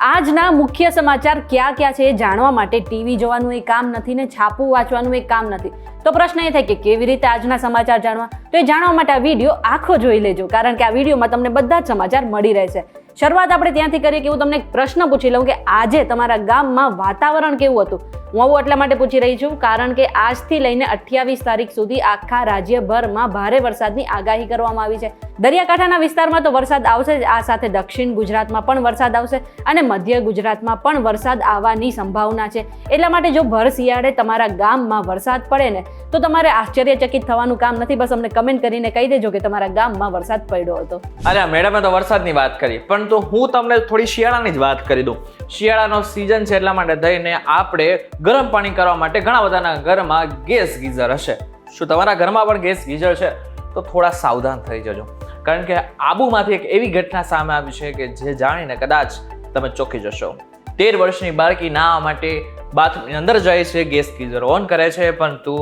આજના મુખ્ય સમાચાર ક્યાં ક્યાં છે એ જાણવા માટે ટીવી જોવાનું એ કામ નથી ને છાપું વાંચવાનું એ કામ નથી. તો પ્રશ્ન એ થાય કે કેવી રીતે આજના સમાચાર જાણવા? તો એ જાણવા માટે આ વિડીયો આખો જોઈ લેજો, કારણ કે આ વિડીયોમાં તમને બધા જ સમાચાર મળી રહેશે. શરૂઆત આપણે ત્યાંથી કરીએ કે હું તમને એક પ્રશ્ન પૂછી લઉં કે આજે તમારા ગામમાં વાતાવરણ કેવું હતું? હું આવું એટલા માટે પૂછી રહી છું કારણ કે આજથી લઈને 28 તારીખ સુધી આખા રાજ્યભરમાં ભારે વરસાદની આગાહી કરવામાં આવી છે. દરિયાકાંઠાના વિસ્તારમાં તો વરસાદ આવશે જ, આ સાથે દક્ષિણ ગુજરાતમાં પણ વરસાદ આવશે અને મધ્ય ગુજરાતમાં પણ વરસાદ આવવાની સંભાવના છે. એટલા માટે જો ભર શિયાળે તમારા ગામમાં વરસાદ પડે ને તો તમારે આશ્ચર્યચકિત થવાનું કામ નથી. બસ અમને કમેન્ટ કરીને કહી દેજો કે તમારા ગામમાં વરસાદ પડ્યો હતો. અરે મેડમે તો વરસાદની વાત કરી, પણ તો હું તમને થોડી શિયાળાની જ વાત કરી દઉં. શિયાળાનો સિઝન છે એટલા માટે થઈને આપણે ગરમ પાણી કરવા માટે ઘણા બધાના ઘરમાં ગેસ ગીઝર હશે. શું તમારા ઘરમાં પણ ગેસ ગીઝર છે? તો થોડા સાવધાન થઈ જજો, કારણ કે આબુમાંથી એક એવી ઘટના સામે આવી છે કે જે જાણીને કદાચ તમે ચોંકી જશો. 13 વર્ષની બાળકી નાહવા માટે બાથરૂમની અંદર જાય છે, ગેસ ગીઝર ઓન કરે છે, પરંતુ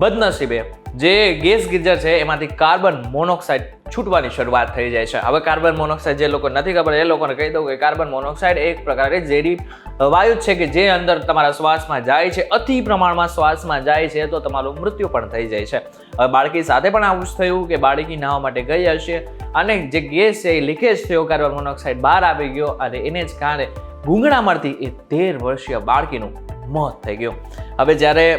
બદનસીબે જે ગેસ ગીઝર છે એમાંથી કાર્બન મોનોક્સાઇડ છૂટવાની શરૂઆત થઈ જાય છે. હવે કાર્બન મોનોક્સાઇડ જે લોકો નથી ખબર એ લોકોને કહી દઉં કે કાર્બન મોનોક્સાઇડ એક પ્રકારે ઝેરી વાયુ છે કે જે અંદર તમારા શ્વાસમાં જાય છે. અતિ પ્રમાણમાં શ્વાસમાં જાય છે તો તમારું મૃત્યુ પણ થઈ જાય છે. હવે બાળકી સાથે પણ આવું જ થયું કે બાળકી નાહવા માટે ગઈ હશે અને જે ગેસ છે એ લીકેજ થયો, કાર્બન મોનોક્સાઇડ બહાર આવી ગયો અને એને જ કારણે ગૂંગળામણથી એ 13 વર્ષીય બાળકીનું મોત થઈ ગયું. હવે જ્યારે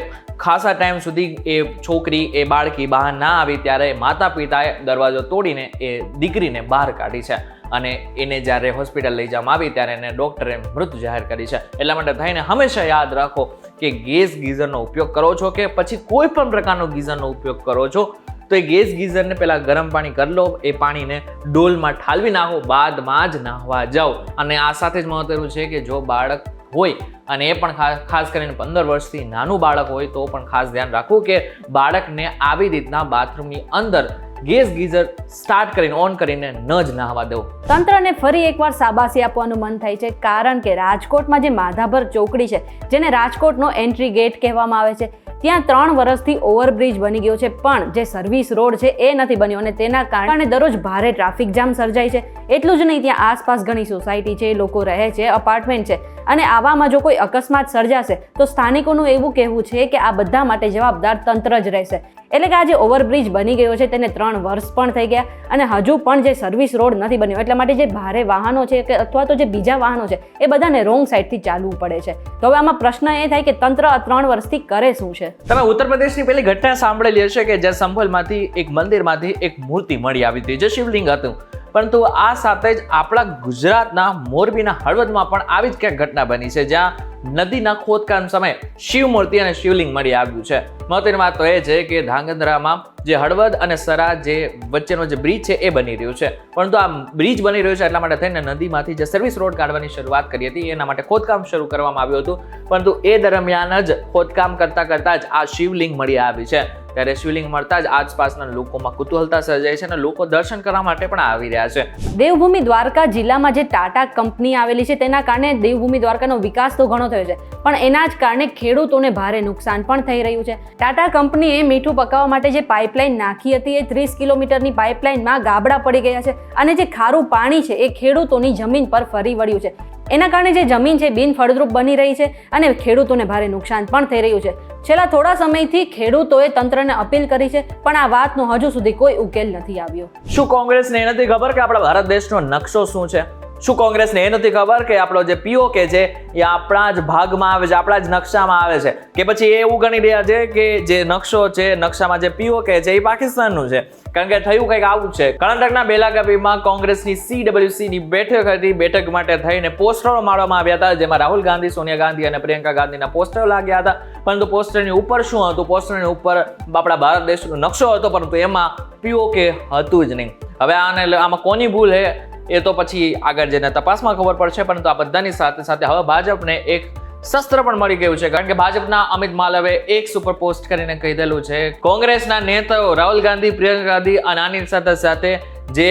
ખાસા ટાઈમ સુધી એ છોકરી એ બાળકી બહાર ના આવી ત્યારે માતા પિતાએ દરવાજો તોડીને એ દીકરીને બહાર કાઢી છે અને એને જ્યારે હોસ્પિટલ લઈ જવામાં આવી ત્યારે એને ડૉક્ટરે મૃત જાહેર કરી છે. એટલા માટે થઈને હંમેશા યાદ રાખો કે ગેસ ગીઝરનો ઉપયોગ કરો છો કે પછી કોઈ પણ પ્રકારનો ગીઝરનો ઉપયોગ કરો છો તો એ ગેસ ગીઝરને પહેલાં ગરમ પાણી કરી લો, એ પાણીને ડોલમાં ઠાલવી નાખો, બાદમાં જ નાહવા જાઓ. અને આ સાથે જ મહત્વનું છે કે જો બાળક હોય અને એ પણ ખાસ કરીને 15 વર્ષથી નાનું બાળક હોય તો પણ ખાસ ધ્યાન રાખવું કે બાળકને આવી રીતના બાથરૂમની અંદર ગેસ ગીઝર સ્ટાર્ટ કરીને ઓન કરીને ન જ નાહવા દેવું. તંત્રને ફરી એકવાર શાબાશી આપવાનું મન થાય છે, કારણ કે રાજકોટમાં જે માધાભર ચોકડી છે, જેને રાજકોટનો એન્ટ્રી ગેટ કહેવામાં આવે છે, ત્યાં 3 વર્ષથી ઓવરબ્રિજ બની ગયો છે, પણ જે સર્વિસ રોડ છે એ નથી બન્યો અને તેના કારણે દરરોજ ભારે ટ્રાફિક જામ સર્જાય છે. એટલું જ નહીં, ત્યાં આસપાસ ઘણી સોસાયટી છે, લોકો રહે છે, અપાર્ટમેન્ટ છે અને આવામાં જો કોઈ અકસ્માત સર્જાશે તો સ્થાનિકોનું એવું કહેવું છે કે આ બધા માટે જવાબદાર તંત્ર જ રહેશે. એટલે કે આ જે ઓવરબ્રિજ બની ગયો છે તેને 3 વર્ષ પણ થઈ ગયા અને હજુ પણ જે સર્વિસ રોડ નથી બન્યો. એટલા માટે જે ભારે વાહનો છે કે અથવા તો જે બીજા વાહનો છે એ બધાને રોંગ સાઈડથી ચાલવું પડે છે. તો હવે આમાં પ્રશ્ન એ થાય કે તંત્ર આ 3 વર્ષથી કરે શું છે? તમે ઉત્તર પ્રદેશની પેલી ઘટના સાંભળેલી હશે કે જ્યાં સંભલમાંથી એક મંદિરમાંથી એક મૂર્તિ મળી આવી હતી જે શિવલિંગ હતું. પરંતુ આ સાથે જ આપણા ગુજરાતના મોરબીના હળવદમાં પણ આવી જ ક્યાંક ઘટના બની છે જ્યાં નદીના ખોદકામ સમયે શિવ મૂર્તિ અને શિવલિંગ મળી આવ્યું છે. મહત્વની વાત તો એ છે કે ધાંગધ્રામાં જે હળવદ અને સરા જે વચ્ચેનો જે બ્રિજ છે એ બની રહ્યો છે, પરંતુ આ બ્રિજ બની રહ્યો છે એટલા માટે થઈને નદીમાંથી જે સર્વિસ રોડ કાઢવાની શરૂઆત કરી હતી એના માટે ખોદકામ શરૂ કરવામાં આવ્યું હતું, પરંતુ એ દરમિયાન જ ખોદકામ કરતા જ આ શિવલિંગ મળી આવી છે. ત્યારે શિવલિંગ મળતા જ આસપાસના લોકોમાં કુતૂહલતા સર્જાય છે અને લોકો દર્શન કરવા માટે પણ આવી રહ્યા છે. દેવભૂમિ દ્વારકા જિલ્લામાં જે ટાટા કંપની આવેલી છે તેના કારણે દેવભૂમિ દ્વારકાનો વિકાસ તો ઘણો થયો છે, પણ એના જ કારણે ખેડૂતોને ભારે નુકસાન પણ થઈ રહ્યું છે. ટાટા કંપનીએ મીઠું પકાવવા માટે જે પાઇપલાઇન નાખી હતી એ 30 કિલોમીટરની પાઇપલાઇનમાં ગાબડા પડી ગયા છે અને જે ખારું પાણી છે એ ખેડૂતોની જમીન પર ફરી વળ્યું છે. એના કારણે જે જમીન છે બિનફળદ્રુપ બની રહી છે અને ખેડૂતોને ભારે નુકસાન પણ થઈ રહ્યું છે. છેલ્લા થોડા સમયથી ખેડૂતોએ તંત્રને અપીલ કરી છે, પણ આ વાતનો હજુ સુધી કોઈ ઉકેલ નથી આવ્યો. શું કોંગ્રેસને એ નથી ખબર કે આપણા ભારત દેશનો નકશો શું છે? શું કોંગ્રેસને એ નથી ખબર કે આપણો જે પીઓકે છે એ આપણા જ ભાગમાં આવે છે, આપણા જ નકશામાં આવે છે? કે પછી એ એવું ગણી રહ્યા છે કે જે નકશો છે, નકશામાં જે પીઓકે છે એ પાકિસ્તાનનું છે? કારણ કે થયું કંઈક આવું છે. કર્ણાટકના બેલાગાવીમાં કોંગ્રેસની CWCની બેઠક હતી. બેઠક માટે થઈને પોસ્ટરો મારવામાં આવ્યા હતા જેમાં રાહુલ ગાંધી, સોનિયા ગાંધી અને પ્રિયંકા ગાંધીના પોસ્ટરો લાગ્યા હતા, પરંતુ પોસ્ટરની ઉપર શું હતું? પોસ્ટરની ઉપર આપણા ભારત દેશનો નકશો હતો, પરંતુ એમાં પીઓકે હતું જ નહીં. હવે આમાં કોની ભૂલ છે એ તો પછી આગળ જઈને તપાસમાં ખબર પડશે, પરંતુ આ બધાની સાથે સાથે હવે ભાજપને એક શસ્ત્ર પણ મળી ગયું છે, કારણ કે ભાજપના અમિત માલવે એક સુપર પોસ્ટ કરીને કહી દેલું છે કોંગ્રેસના નેતાઓ રાહુલ ગાંધી, પ્રિયંકા ગાંધી અને આની સાથે સાથે જે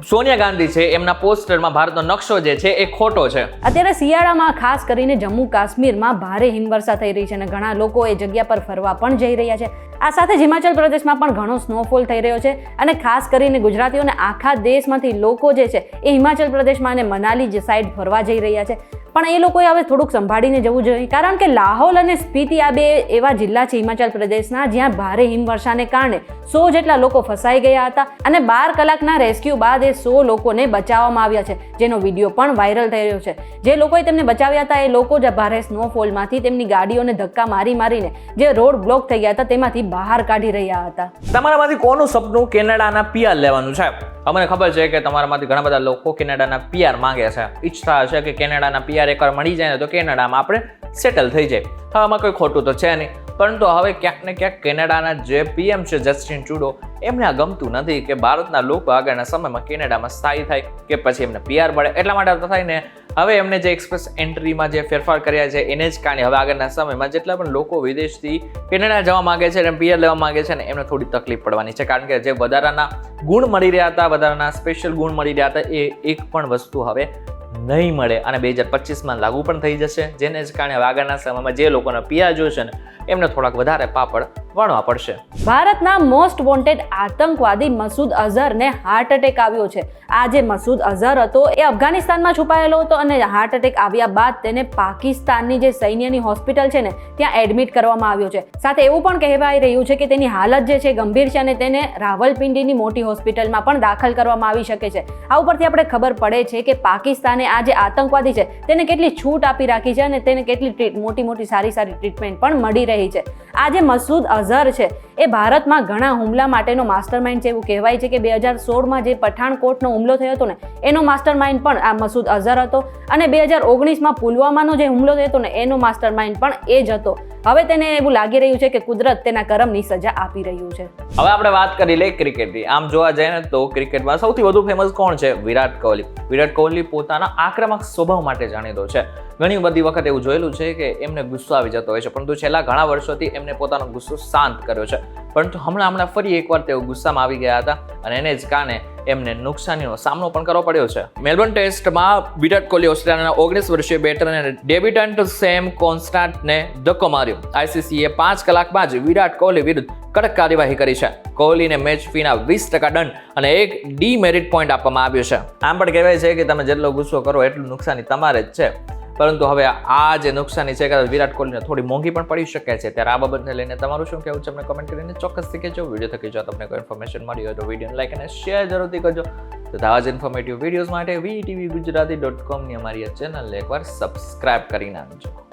સોનિયા ગાંધી છે એમના પોસ્ટરમાં ભારતનો નકશો જે છે એ ખોટો છે. અત્યારે શિયાળામાં ખાસ કરીને જમ્મુ કાશ્મીરમાં ભારે હિમવર્ષા થઈ રહી છે અને ઘણા લોકો એ જગ્યા પર ફરવા પણ જઈ રહ્યા છે આ સાથે જ હિમાચલ પ્રદેશમાં પણ ઘણો સ્નોફોલ થઈ રહ્યો છે અને ખાસ કરીને ગુજરાતીઓને આખા દેશમાંથી લોકો જે છે એ હિમાચલ પ્રદેશમાં અને મનાલી જે સાઈડ ફરવા જઈ રહ્યા છે. પણ એ લોકોએ હવે થોડુંક સંભાળીને જવું જોઈએ, કારણ કે લાહોલ અને સ્પીતિ આ બે એવા જિલ્લા છે હિમાચલ પ્રદેશના જ્યાં ભારે હિમવર્ષાને કારણે 100 જેટલા લોકો ફસાઈ ગયા હતા અને 12 કલાકના રેસ્ક્યુ બાદ એ 100 લોકોને બચાવવામાં આવ્યા છે, જેનો વિડીયો પણ વાયરલ થઈ રહ્યો છે. જે લોકોએ તેમને બચાવ્યા હતા એ લોકો જે ભારે સ્નોફોલમાંથી તેમની ગાડીઓને ધક્કા મારીને જે રોડ બ્લોક થઈ ગયા હતા તેમાંથી બહાર કાઢી રહ્યા હતા. તમારામાંથી કોનું સપનું કેનેડાના PR લેવાનું છે? અમને ખબર છે કે તમારામાંથી ઘણા બધા લોકો કેનેડાના PR માંગે છે, ઈચ્છતા હશે કે કેનેડાના PR એકવાર મળી જાય ને તો કેનેડામાં આપણે સેટલ થઈ જાય. હવે આમાં કોઈ ખોટું તો છે નહીં, પરંતુ હવે ક્યાંક ને ક્યાંક કેનેડાના જે PM છે જસ્ટિન ટ્રુડો, એમને આ ગમતું નથી કે ભારતના લોકો આગળના સમયમાં કેનેડામાં સ્થાયી થાય કે પછી એમને PR મળે. એટલા માટે થઈને હવે એમને જે એક્સપ્રેસ એન્ટ્રીમાં જે ફેરફાર કર્યા છે એને જ કારણે હવે આગળના સમયમાં જેટલા પણ લોકો વિદેશથી કેનેડા જવા માંગે છે અને PR લેવા માંગે છે ને એમને થોડી તકલીફ પડવાની છે, કારણ કે જે વધારાના ગુણ મળી રહ્યા હતા, વધારાના સ્પેશિયલ ગુણ મળી રહ્યા હતા, એ એક પણ વસ્તુ હવે નહીં મળે અને 2025માં લાગુ પણ થઈ જશે, જેને જ કારણે હવે આગળના સમયમાં જે લોકોને PR જોશે ને એમને થોડાક વધારે પાપડ વણવા પડશે. ભારતના મોસ્ટ વોન્ટેડ આતંકવાદી મસૂદ અઝહરને હાર્ટ એટેક આવ્યો છે. આ જે મસૂદ અઝહર હતો એ અફઘાનિસ્તાનમાં છુપાયેલો હતો અને હાર્ટ એટેક આવ્યા બાદ તેને પાકિસ્તાનની જે સૈન્યની હોસ્પિટલ છે ને ત્યાં એડમિટ કરવામાં આવ્યો છે. સાથે એવું પણ કહેવાય રહ્યું છે કે તેની હાલત જે છે ગંભીર છે અને તેને રાવલપિંડીની મોટી હોસ્પિટલમાં પણ દાખલ કરવામાં આવી શકે છે. આ ઉપરથી આપણે ખબર પડે છે કે પાકિસ્તાને આ જે આતંકવાદી છે તેને કેટલી છૂટ આપી રાખી છે અને તેને કેટલી મોટી સારી ટ્રીટમેન્ટ પણ મળી રહી છે. આ જે મસૂદ અઝહર છે એ ભારતમાં ઘણા હુમલા માટેનો માસ્ટરમાઇન્ડ છે. એવું કહેવાય છે કે 2016માં જે પઠાણકોટનો હુમલો થયો હતો ને એનો માસ્ટરમાઇન્ડ પણ આ મસૂદ અઝહર હતો અને 2019માં પુલવામાનો જે હુમલો થયો હતો ને એનો માસ્ટરમાઇન્ડ પણ એ જ હતો. હવે તેને એવું લાગી રહ્યું છે કે કુદરત તેના કરમની સજા આપી રહ્યું છે. હવે આપણે વાત કરી લઈએ ક્રિકેટની. આમ જોવા જઈએ ને તો ક્રિકેટમાં સૌથી વધુ ફેમસ કોણ છે? વિરાટ કોહલી. વિરાટ કોહલી પોતાના આક્રમક સ્વભાવ માટે જાણીતો છે. ઘણી બધી વખત એવું જોયેલું છે કે એમને ગુસ્સો આવી જતો હોય છે, પરંતુ છેલ્લા ઘણા વર્ષોથી એમને પોતાનો ગુસ્સો શાંત કર્યો છે. પરંતુ હમણાં ફરી એકવાર તેઓ ગુસ્સામાં આવી ગયા હતા અને એને જ કારણે એમને નુકસાનીનો સામનો પણ કરવો પડ્યો છે. મેલબોર્ન ટેસ્ટમાં વિરાટ કોહલી ઓસ્ટ્રેલિયાના 19 વર્ષીય બેટર અને ડેબ્યુટન્ટ સેમ કોન્સ્ટાન્ટને ધક્કો માર્યો. ICCએ 5 કલાકમાં જ વિરાટ કોહલી વિરુદ્ધ કડક કાર્યવાહી કરી છે. કોહલીને મેચ ફીના 20% દંડ અને 1 ડીમેરિટ પોઈન્ટ આપવામાં આવ્યો છે. આમ પણ કહેવાય છે કે તમે જેટલો ગુસ્સો કરો એટલું નુકસાની તમારે જ છે, પરંતુ હવે આ જે નુકસાની છે કે વિરાટ કોહલીને થોડી મોંઘી પણ પડી શકે છે. ત્યારે આ બાબતને લઈને તમારું શું કહેવું છે અમને કમેન્ટ કરીને ચોક્કસથી કહેજો. વિડીયો થકી જો તમને કોઈ ઇન્ફોર્મેશન મળી હોય તો વિડીયોને લાઈક અને શેર જરૂરથી કરજો. તો આવા જ ઇન્ફોર્મેટિવ વિડીયોઝ માટે VTV Gujarati.com ની અમારી ચેનલને એકવાર સબસ્ક્રાઇબ કરી નાખજો.